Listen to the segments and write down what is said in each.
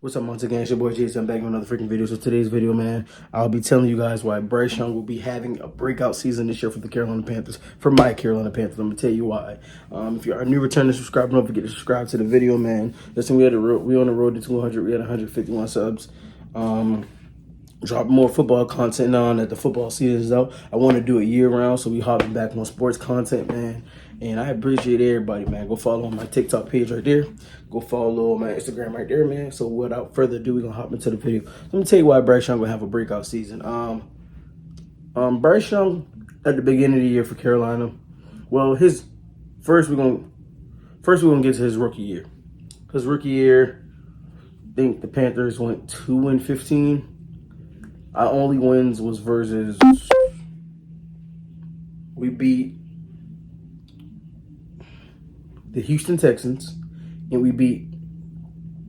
What's up, once again? It's your boy Jason. I'm back with another freaking video. So today's video, man, I'll be telling you guys why Bryce Young will be having a breakout season this year for the Carolina Panthers. For my Carolina Panthers, I'm gonna tell you why. If you're a new returning subscriber, don't forget to subscribe to the video, man. Listen, we on the road to 200. We had 151 subs. Drop more football content now that the football season is out. I want to do it year round, so we hopping back on sports content, man. And I appreciate everybody, man. Go follow my TikTok page right there. Go follow my Instagram right there, man. So without further ado, we're gonna hop into the video. Let me tell you why Bryce Young will have a breakout season. Bryce Young at the beginning of the year for Carolina. Well, his first we're gonna get to his rookie year. His rookie year, I think the Panthers went 2-15. Our only wins was versus we beat the Houston Texans and we beat,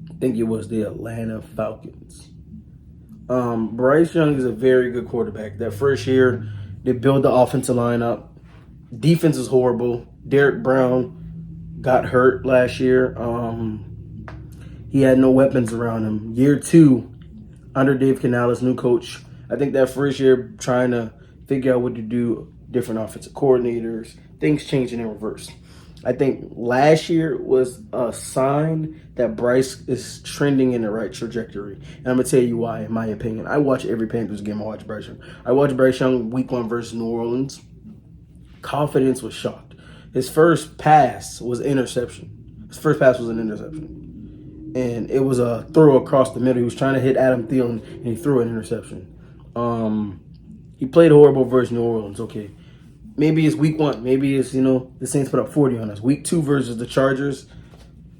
I think it was the Atlanta Falcons. Bryce Young is a very good quarterback. That first year, they built the offensive line up. Defense is horrible. Derek Brown got hurt last year. He had no weapons around him. Year two, under Dave Canales, new coach. I think that first year trying to figure out what to do, different offensive coordinators, things changing in reverse. I think last year was a sign that Bryce is trending in the right trajectory. And I'm going to tell you why, in my opinion. I watch every Panthers game. I watch Bryce Young. I watched Bryce Young week 1 versus New Orleans. Confidence was shocked. His first pass was interception. His first pass was an interception. And it was a throw across the middle. He was trying to hit Adam Thielen, and he threw an interception. He played horrible versus New Orleans. Okay, maybe it's week 1. Maybe it's, the Saints put up 40 on us. Week 2 versus the Chargers,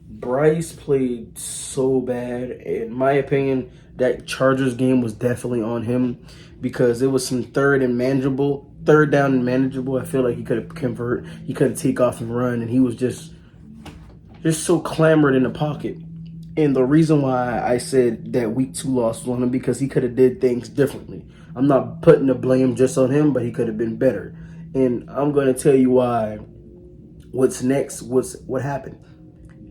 Bryce played so bad. In my opinion, that Chargers game was definitely on him because it was some third down and manageable. I feel like he could have convert. He could have take off and run, and he was just so clamored in the pocket. And the reason why I said that week 2 loss was on him because he could have did things differently. I'm not putting the blame just on him, but he could have been better. And I'm going to tell you why. What's next? What happened?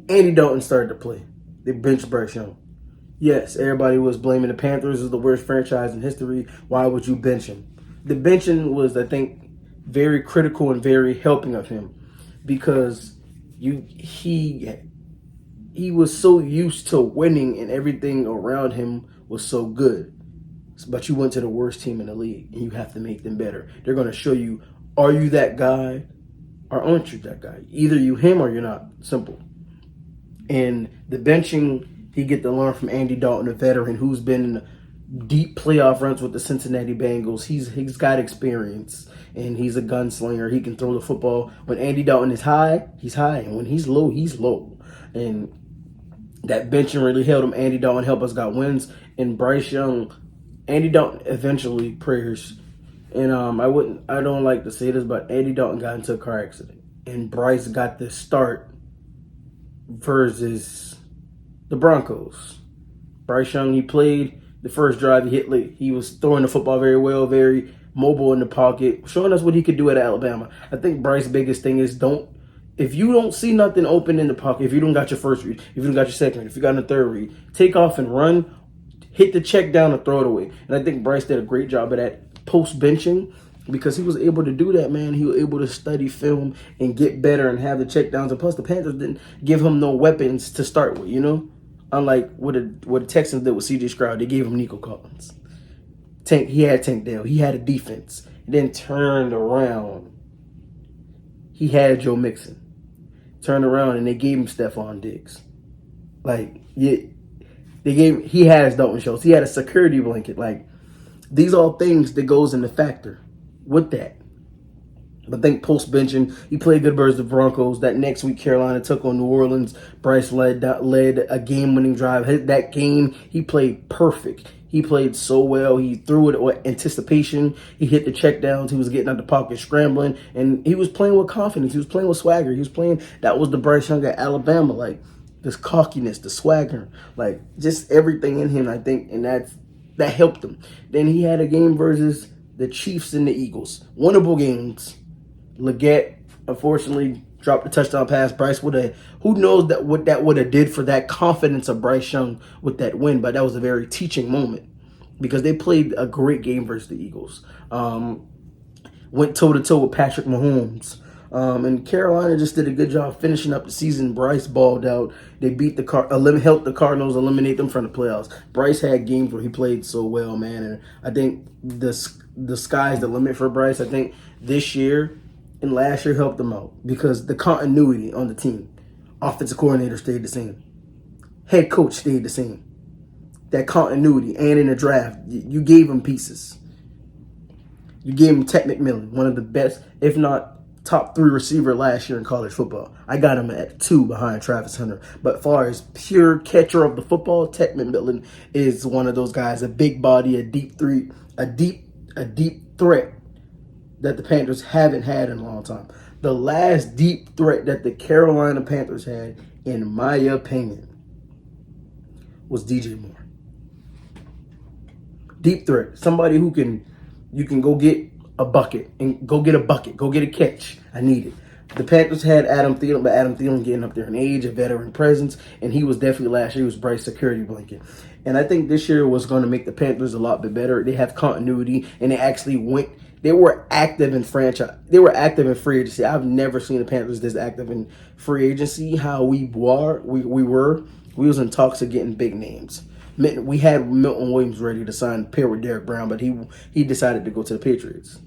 Andy Dalton started to play. They benched Bryce Young. Yes, everybody was blaming the Panthers as the worst franchise in history. Why would you bench him? The benching was, I think, very critical and very helping of him because he was so used to winning and everything around him was so good. But you went to the worst team in the league and you have to make them better. They're going to show you, are you that guy or aren't you that guy? Either you him or you're not. Simple. And the benching, he get to learn from Andy Dalton, a veteran who's been in deep playoff runs with the Cincinnati Bengals. He's got experience and he's a gunslinger. He can throw the football. When Andy Dalton is high, he's high. And when he's low, he's low. And that benching really helped him. Andy Dalton helped us got wins. And Bryce Young, Andy Dalton eventually prayers. And I don't like to say this, but Andy Dalton got into a car accident. And Bryce got the start versus the Broncos. Bryce Young, he played the first drive, he hit late. He was throwing the football very well, very mobile in the pocket, showing us what he could do at Alabama. I think Bryce's biggest thing is if you don't see nothing open in the pocket, if you don't got your first read, if you don't got your second read, if you got a third read, take off and run, hit the check down and throw it away. And I think Bryce did a great job of that post-benching because he was able to do that, man. He was able to study film and get better and have the check downs. And plus, the Panthers didn't give him no weapons to start with, Unlike what the Texans did with C.J. Stroud, they gave him Nico Collins. He had Tank Dell. He had a defense. Then turned around. He had Joe Mixon. Turned around and they gave him Stephon Diggs. He has Dalton Schultz. He had a security blanket. These are all things that goes into factor with that. But I think post-benching, he played good versus the Broncos. That next week, Carolina took on New Orleans. Bryce led a game-winning drive. That game, he played perfect. He played so well. He threw it with anticipation. He hit the checkdowns. He was getting out the pocket, scrambling. And he was playing with confidence. He was playing with swagger. That was the Bryce Young at Alabama. This cockiness, the swagger. Just everything in him, I think. And that helped him. Then he had a game versus the Chiefs and the Eagles. Winnable games. Leggett, unfortunately, Dropped the touchdown pass. Bryce would have. Who knows what that would have did for that confidence of Bryce Young with that win? But that was a very teaching moment because they played a great game versus the Eagles. Went toe to toe with Patrick Mahomes. And Carolina just did a good job finishing up the season. Bryce balled out. They beat helped the Cardinals eliminate them from the playoffs. Bryce had games where he played so well, man. And I think the sky's the limit for Bryce. I think this year and last year helped them out because the continuity on the team. Offensive coordinator stayed the same. Head coach stayed the same. That continuity, and in the draft, you gave him pieces. You gave him Ted McMillan, one of the best, if not top 3 receiver last year in college football. I got him at 2 behind Travis Hunter. But as far as pure catcher of the football, Ted McMillan is one of those guys, a big body, a deep threat that the Panthers haven't had in a long time. The last deep threat that the Carolina Panthers had, in my opinion, was DJ Moore. Deep threat. Somebody who you can go get a bucket, go get a catch. I need it. The Panthers had Adam Thielen, but Adam Thielen getting up there in age, a veteran presence, and he was definitely last year, he was Bryce's security blanket. And I think this year was going to make the Panthers a lot bit better. They have continuity, and they were active in franchise. They were active in free agency. I've never seen the Panthers this active in free agency. How we was in talks of getting big names. We had Milton Williams ready to sign, pair with Derek Brown, but he decided to go to the Patriots.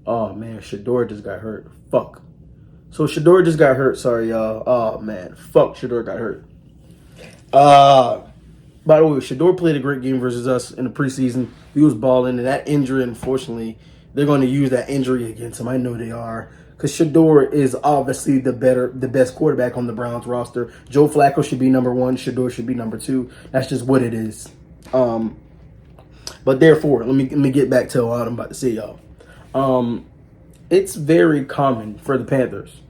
Oh, man, Shador just got hurt. Fuck. So Shador just got hurt. Sorry, y'all. Oh, man. Fuck, Shador got hurt. By the way, Shador played a great game versus us in the preseason. He was balling, and that injury, unfortunately, they're going to use that injury against him. I know they are. Because Shador is obviously the best quarterback on the Browns roster. Joe Flacco should be number 1. Shador should be number 2. That's just what it is. But therefore, let me get back to what I'm about to say, y'all. It's very common for the Panthers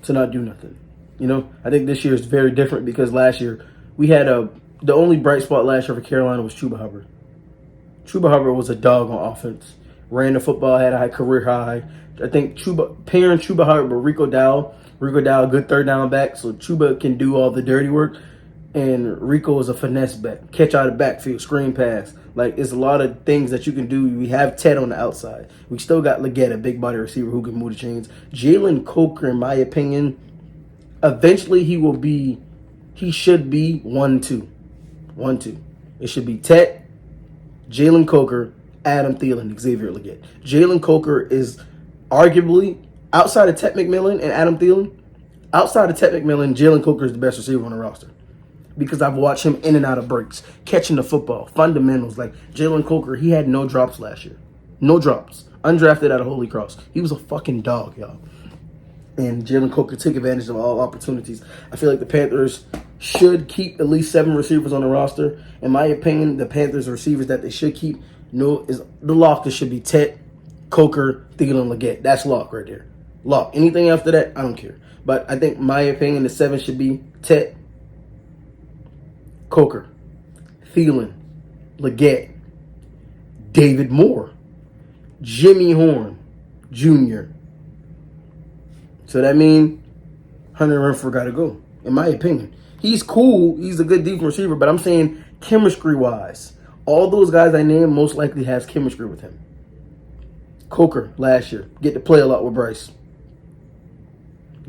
to not do nothing. You know, I think this year is very different because last year we had the only bright spot last year for Carolina was Chuba Hubbard. Chuba Hubbard was a dog on offense. Ran the football, had a high career high. I think pairing Chuba Hubbard with Rico Dowdle, good third down back, so Chuba can do all the dirty work. And Rico is a finesse back, catch out of the backfield, screen pass. Like, it's a lot of things that you can do. We have Ted on the outside. We still got Leggett, a big body receiver who can move the chains. Jalen Coker, in my opinion, eventually he should be 1-2. 1-2. It should be Ted, Jalen Coker, Adam Thielen, Xavier Leggett. Jalen Coker is arguably, outside of Ted McMillan and Adam Thielen, Jalen Coker is the best receiver on the roster. Because I've watched him in and out of breaks, catching the football, fundamentals. Like Jalen Coker, he had no drops last year. No drops. Undrafted out of Holy Cross. He was a fucking dog, y'all. And Jalen Coker took advantage of all opportunities. I feel like the Panthers should keep at least 7 receivers on the roster. In my opinion, the Panthers receivers that they should keep, is the lock that should be Ted, Coker, Thielen, Leggett. That's lock right there. Lock. Anything after that, I don't care. But I think, my opinion, the 7 should be Ted, Coker, Thielen, Leggett, David Moore, Jimmy Horn Jr. So that means Hunter Renfrow got to go, in my opinion. He's cool. He's a good deep receiver, but I'm saying chemistry-wise, all those guys I named most likely has chemistry with him. Coker, last year, get to play a lot with Bryce.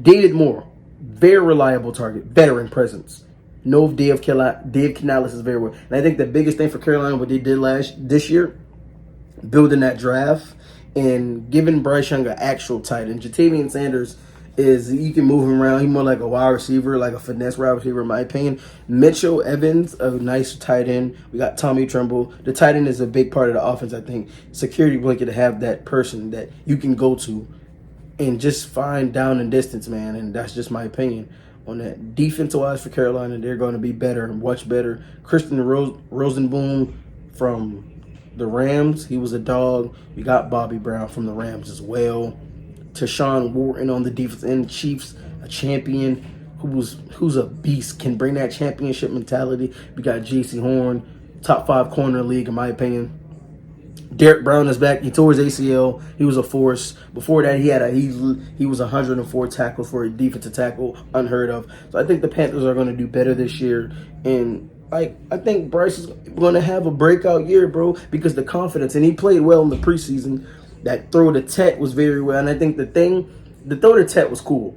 David Moore, very reliable target, veteran presence. No, Dave Canales is very well. And I think the biggest thing for Carolina, what they did this year, building that draft and giving Bryce Young an actual tight end. Jatavian Sanders you can move him around. He's more like a wide receiver, like a finesse wide receiver, in my opinion. Mitchell Evans, a nice tight end. We got Tommy Tremble. The tight end is a big part of the offense, I think. Security blanket to have that person that you can go to and just find down and distance, man. And that's just my opinion on that. Defensive-wise for Carolina, they're going to be better and much better. Christian Rosenboom from the Rams, he was a dog. We got Bobby Brown from the Rams as well. Tashawn Wharton on the defense end. Chiefs, a champion who's a beast, can bring that championship mentality. We got J.C. Horn, top 5 corner league in my opinion. Derek Brown is back. He tore his ACL. He was a force. Before that, he was 104 tackles for a defensive tackle, unheard of. So I think the Panthers are going to do better this year, and I think Bryce is going to have a breakout year, bro, because the confidence, and he played well in the preseason. That throw to Tet was very well, and I think the throw to Tet was cool.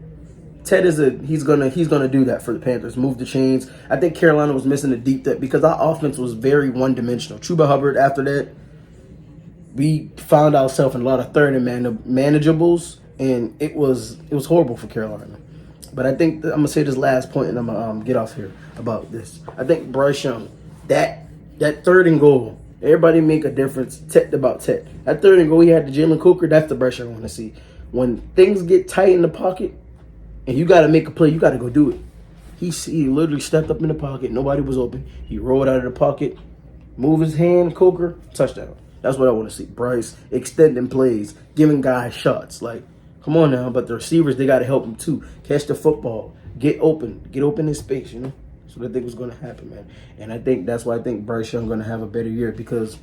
Ted he's gonna do that for the Panthers. Move the chains. I think Carolina was missing a deep threat because our offense was very one dimensional. Chuba Hubbard after that, we found ourselves in a lot of third and manageables, and it was horrible for Carolina. But I think I'm gonna say this last point, and I'm gonna get off here about this. I think Bryce Young, that third and goal, everybody make a difference. About Tet. That third and goal he had to Jalen Coker. That's the Bryce Young I want to see. When things get tight in the pocket, and you got to make a play, you got to go do it. He literally stepped up in the pocket. Nobody was open. He rolled out of the pocket, move his hand, Coker, touchdown. That's what I want to see. Bryce extending plays, giving guys shots. Like, come on now. But the receivers, they got to help him too. Catch the football. Get open in space, you know. That's what I think was going to happen, man. And I think that's why I think Bryce Young going to have a better year, because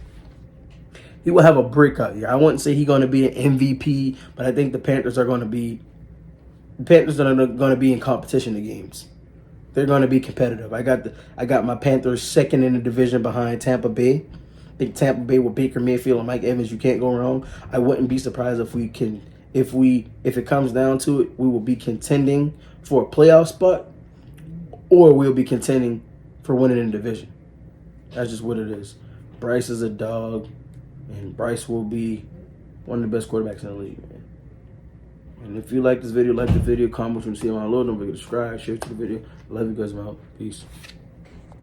he will have a breakout year. I wouldn't say he's going to be an MVP, but I think the Panthers are going to be in competition in games. They're going to be competitive. I got my Panthers second in the division behind Tampa Bay. I think Tampa Bay with Baker Mayfield and Mike Evans, you can't go wrong. I wouldn't be surprised if it comes down to it, we will be contending for a playoff spot, or we'll be contending for winning in the division. That's just what it is. Bryce is a dog, and Bryce will be one of the best quarterbacks in the league, man. And if you like this video, comment what you see on my load. Don't forget to subscribe, share to the video. I love you guys. I'm out. Peace.